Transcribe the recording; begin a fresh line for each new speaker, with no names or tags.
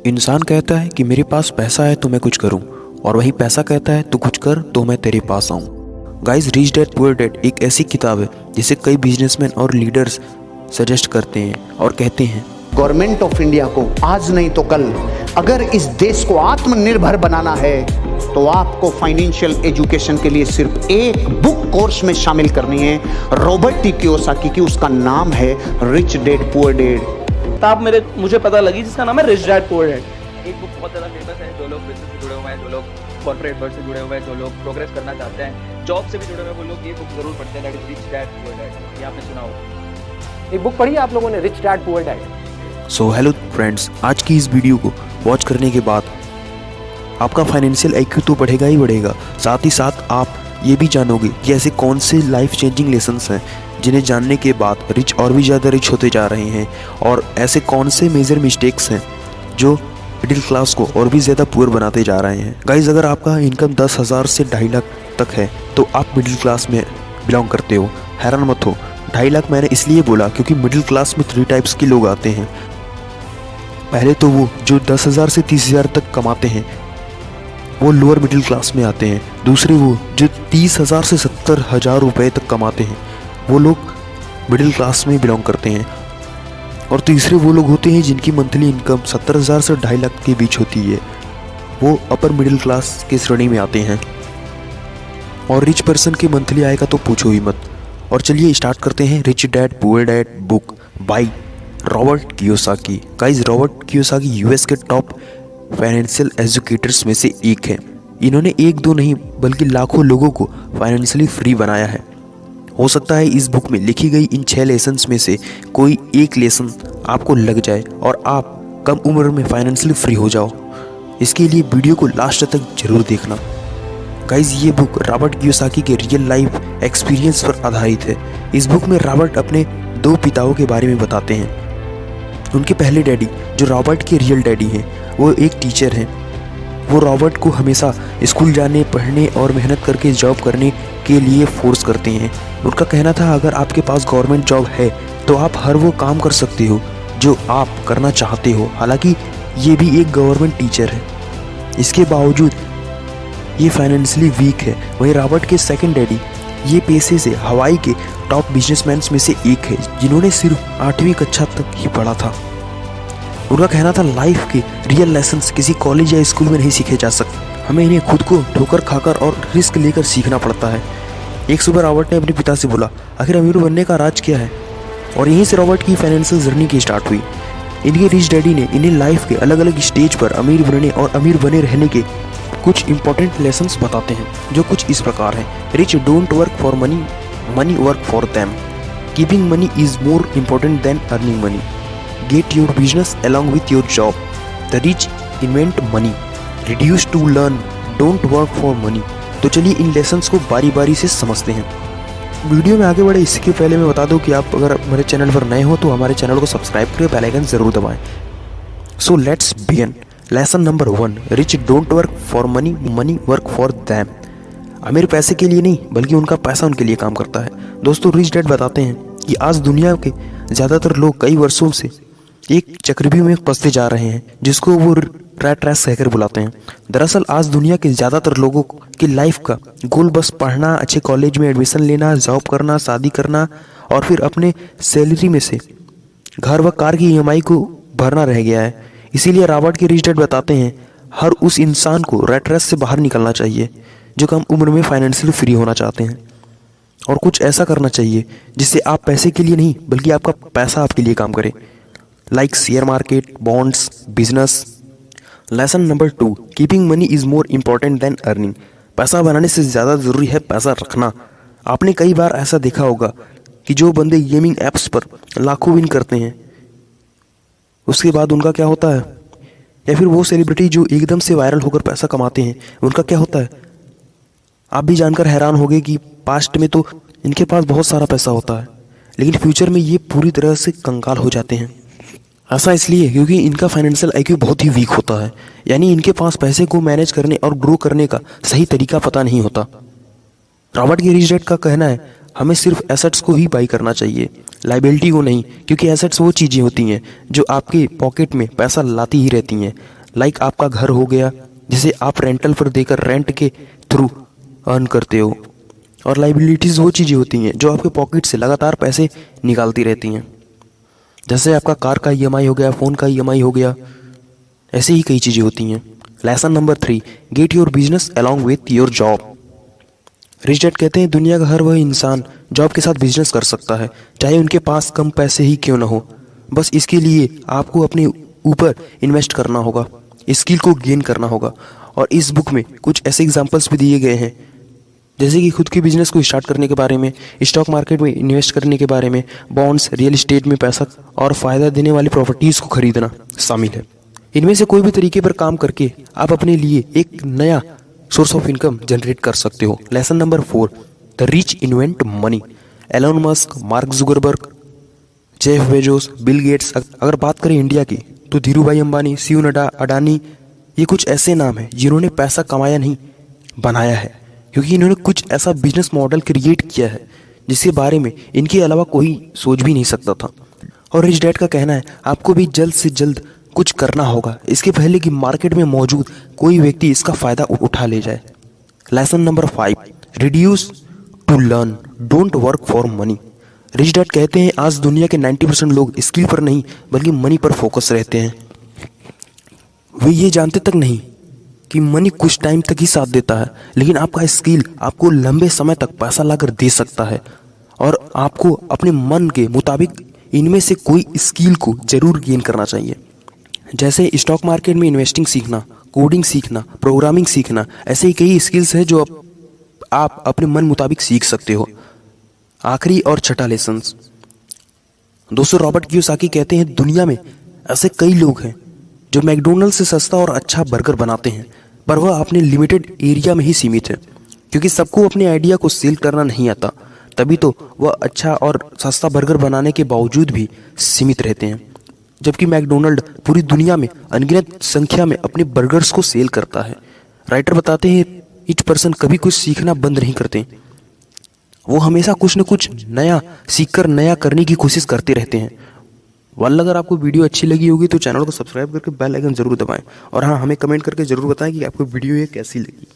इंसान कहता है कि मेरे पास पैसा है तो मैं कुछ करूं, और वही पैसा कहता है तो कुछ कर तो मैं तेरे पास आऊं। Guys, rich dad poor dad एक ऐसी किताब है जिसे कई बिजनेसमैन और लीडर्स सजेस्ट करते हैं और कहते हैं,
गवर्नमेंट ऑफ इंडिया को आज नहीं तो कल अगर इस देश को आत्मनिर्भर बनाना है तो आपको फाइनेंशियल एजुकेशन के लिए सिर्फ एक बुक कोर्स में शामिल करनी है, रॉबर्ट टी कियोसाकी की। उसका नाम है रिच डैड पुअर डैड।
किताब मुझे पता लगी जिसका नाम है रिच डैड पुअर डैड। एक बुक बहुत ज़्यादा फेमस है, जो लोग बिजनेस से जुड़े हुए हैं, जो लोग कॉर्पोरेट वर्ल्ड से जुड़े हुए हैं, जो लोग प्रोग्रेस करना चाहते हैं, जॉब से भी जुड़े हुए हैं, वो लोग ये बुक जरूर पढ़ते हैं, that is rich dad poor dad. ये आपने सुना होगा।
एक बुक पढ़ी आप लोगों ने, rich dad poor dad.
So hello friends, आज की इस वीडियो को वॉच करने के बाद आपका फाइनेंशियल IQ तो बढ़ेगा ही बढ़ेगा, साथ ही साथ आप ये भी जानोगे कि ऐसे कौन से लाइफ चेंजिंग लेसन्स हैं जिन्हें जानने के बाद रिच और भी ज़्यादा रिच होते जा रहे हैं, और ऐसे कौन से मेजर मिस्टेक्स हैं जो मिडिल क्लास को और भी ज़्यादा पुअर बनाते जा रहे हैं। गाइज, अगर आपका इनकम 10,000 से 2.5 लाख तक है तो आप मिडिल क्लास में बिलोंग करते हो। हैरान मत हो, 2.5 लाख मैंने इसलिए बोला क्योंकि मिडिल क्लास में 3 टाइप्स के लोग आते हैं। पहले तो वो जो 10,000 से 30,000 तक कमाते हैं, वो लोअर मिडिल क्लास में आते हैं। दूसरे वो जो 30,000 से 70,000 रुपये तक कमाते हैं, वो लोग मिडिल क्लास में बिलोंग करते हैं। और तीसरे वो लोग होते हैं जिनकी मंथली इनकम 70,000 से 2.5 लाख के बीच होती है, वो अपर मिडिल क्लास की श्रेणी में आते हैं। और रिच पर्सन की मंथली आय का तो पूछो ही मत। और चलिए स्टार्ट करते हैं rich dad poor dad book by Robert Kiyosaki. Guys, Robert Kiyosaki US के टॉप फाइनेंशियल एजुकेटर्स में से एक है। इन्होंने एक दो नहीं बल्कि लाखों लोगों को फाइनेंशियली फ्री बनाया है। हो सकता है इस बुक में लिखी गई इन 6 लेसन्स में से कोई एक लेसन आपको लग जाए और आप कम उम्र में फाइनेंशियली फ्री हो जाओ। इसके लिए वीडियो को लास्ट तक जरूर देखना। गाइज, ये बुक रॉबर्ट कियोसाकी के रियल लाइफ एक्सपीरियंस पर आधारित है। इस बुक में रॉबर्ट अपने 2 पिताओं के बारे में बताते हैं। उनके पहले डैडी, जो रॉबर्ट के रियल डैडी हैं, वो एक टीचर हैं। वो रॉबर्ट को हमेशा स्कूल जाने, पढ़ने और मेहनत करके जॉब करने के लिए फोर्स करते हैं। उनका कहना था, अगर आपके पास गवर्नमेंट जॉब है तो आप हर वो काम कर सकते हो जो आप करना चाहते हो। हालांकि ये भी एक गवर्नमेंट टीचर है, इसके बावजूद ये फाइनेंशियली वीक है। वहीं रॉबर्ट के सेकंड डैडी ये पेशे से हवाई के टॉप बिजनेसमैन में से एक है, जिन्होंने सिर्फ 8वीं कक्षा तक ही पढ़ा था। उनका कहना था, लाइफ के रियल लेसन्स किसी कॉलेज या स्कूल में नहीं सीखे जा सकते, हमें इन्हें खुद को ठोकर खाकर और रिस्क लेकर सीखना पड़ता है। एक सुबह रॉबर्ट ने अपने पिता से बोला, आखिर अमीर बनने का राज क्या है? और यहीं से रॉबर्ट की फाइनेंशियल जर्नी की स्टार्ट हुई। इनके रिच डैडी ने इन्हें लाइफ के अलग अलग स्टेज पर अमीर बनने और अमीर बने रहने के कुछ इंपॉर्टेंट लेसन्स बताते हैं, जो कुछ इस प्रकार हैं। Rich don't work for money, money work for them. Keeping money is more important then earning money. Get your business along with your job. The rich invent money. Reduce to learn. Don't work for money. तो चलिए इन lessons को बारी बारी से समझते हैं। Video में आगे बढ़े इसके पहले मैं बता दूं कि आप अगर हमारे चैनल पर नए हो तो हमारे चैनल को सब्सक्राइब करके बेल आइकन जरूर दबाएं। So let's begin. Lesson number 1, rich don't work for money, money work for them. अमीर पैसे के लिए नहीं बल्कि उनका पैसा उनके लिए काम करता है। दोस्तों, रिच डैड बताते हैं कि आज दुनिया के ज़्यादातर लोग कई वर्षों से एक चक्रव्यूह में फंसते जा रहे हैं, जिसको वो रैट रेस कहकर बुलाते हैं। दरअसल आज दुनिया के ज़्यादातर लोगों की लाइफ का गोल बस पढ़ना, अच्छे कॉलेज में एडमिशन लेना, जॉब करना, शादी करना और फिर अपने सैलरी में से घर व कार की EMI को भरना रह गया है। इसीलिए रॉबर्ट के रिच डैड बताते हैं, हर उस इंसान को रैट रेस से बाहर निकलना चाहिए जो कम उम्र में फाइनेंशियली फ्री होना चाहते हैं, और कुछ ऐसा करना चाहिए जिससे आप पैसे के लिए नहीं बल्कि आपका पैसा आपके लिए काम करे, like share market, bonds, business. Lesson number 2, keeping money is more important then earning. पैसा बनाने से ज़्यादा ज़रूरी है पैसा रखना। आपने कई बार ऐसा देखा होगा कि जो बंदे गेमिंग ऐप्स पर लाखों विन करते हैं, उसके बाद उनका क्या होता है, या फिर वो सेलिब्रिटी जो एकदम से वायरल होकर पैसा कमाते हैं, उनका क्या होता है? आप भी जानकर हैरान होंगे कि पास्ट में तो इनके पास बहुत सारा पैसा होता है, लेकिन फ्यूचर में ये पूरी तरह से कंगाल हो जाते हैं। ऐसा इसलिए क्योंकि इनका फाइनेंशियल IQ बहुत ही वीक होता है, यानी इनके पास पैसे को मैनेज करने और ग्रो करने का सही तरीका पता नहीं होता। रॉबर्ट के रिच डैड का कहना है, हमें सिर्फ एसेट्स को ही बाई करना चाहिए, लाइबिलिटी को नहीं, क्योंकि एसेट्स वो चीज़ें होती हैं जो आपके पॉकेट में पैसा लाती ही रहती हैं। लाइक आपका घर हो गया जिसे आप रेंटल पर देकर रेंट के थ्रू अर्न करते हो, और लाइबिलिटीज़ वो चीज़ें होती हैं जो आपके पॉकेट से लगातार पैसे निकालती रहती हैं, जैसे आपका कार का EMI हो गया, फ़ोन का EMI हो गया, ऐसे ही कई चीज़ें होती हैं। Lesson number 3, get your business along with your job. Rich dad कहते हैं दुनिया का हर वह इंसान जॉब के साथ बिजनेस कर सकता है, चाहे उनके पास कम पैसे ही क्यों ना हो। बस इसके लिए आपको अपने ऊपर इन्वेस्ट करना होगा, स्किल को गेन करना होगा। और इस बुक में कुछ ऐसे एग्जांपल्स भी दिए गए हैं, जैसे कि खुद के बिजनेस को स्टार्ट करने के बारे में, स्टॉक मार्केट में इन्वेस्ट करने के बारे में, बॉन्ड्स, रियल एस्टेट में पैसा और फ़ायदा देने वाली प्रॉपर्टीज़ को खरीदना शामिल है। इनमें से कोई भी तरीके पर काम करके आप अपने लिए एक नया सोर्स ऑफ इनकम जनरेट कर सकते हो। Lesson number 4, the rich invent money. Elon Musk, Mark Zuckerberg, Jeff Bezos, Bill Gates. अगर बात करें इंडिया की तो धीरूभाई अंबानी, शिव अडानी, ये कुछ ऐसे नाम हैं जिन्होंने पैसा कमाया नहीं बनाया है, क्योंकि इन्होंने कुछ ऐसा बिजनेस मॉडल क्रिएट किया है जिसके बारे में इनके अलावा कोई सोच भी नहीं सकता था। और रिच डैड का कहना है आपको भी जल्द से जल्द कुछ करना होगा, इसके पहले कि मार्केट में मौजूद कोई व्यक्ति इसका फ़ायदा उठा ले जाए। Lesson number 5, reduce to learn, don't work for money. Rich dad कहते हैं आज दुनिया के 90% लोग स्किल पर नहीं बल्कि मनी पर फोकस रहते हैं। वे ये जानते तक नहीं कि मनी कुछ टाइम तक ही साथ देता है, लेकिन आपका स्किल आपको लंबे समय तक पैसा लाकर दे सकता है। और आपको अपने मन के मुताबिक इनमें से कोई स्किल को जरूर गेन करना चाहिए, जैसे स्टॉक मार्केट में इन्वेस्टिंग सीखना, कोडिंग सीखना, प्रोग्रामिंग सीखना। ऐसे ही कई स्किल्स हैं जो आप अपने मन मुताबिक सीख सकते हो। आखिरी और छठा लेसन दोस्तों, रॉबर्ट कियोसाकी कहते हैं दुनिया में ऐसे कई लोग हैं जो मैकडोनल्ड से सस्ता और अच्छा बर्गर बनाते हैं, पर वह अपने लिमिटेड एरिया में ही सीमित है, क्योंकि सबको अपने आइडिया को सेल करना नहीं आता। तभी तो वह अच्छा और सस्ता बर्गर बनाने के बावजूद भी सीमित रहते हैं, जबकि मैकडोनल्ड पूरी दुनिया में अनगिनत संख्या में अपने बर्गर्स को सेल करता है। राइटर बताते हैं ईच पर्सन कभी कुछ सीखना बंद नहीं करते, वो हमेशा कुछ न कुछ नया सीखकर नया करने की कोशिश करते रहते हैं। अगर आपको वीडियो अच्छी लगी होगी तो चैनल को सब्सक्राइब करके बेल आइकन जरूर दबाएं, और हाँ, हमें कमेंट करके जरूर बताएं कि आपको वीडियो ये कैसी लगी।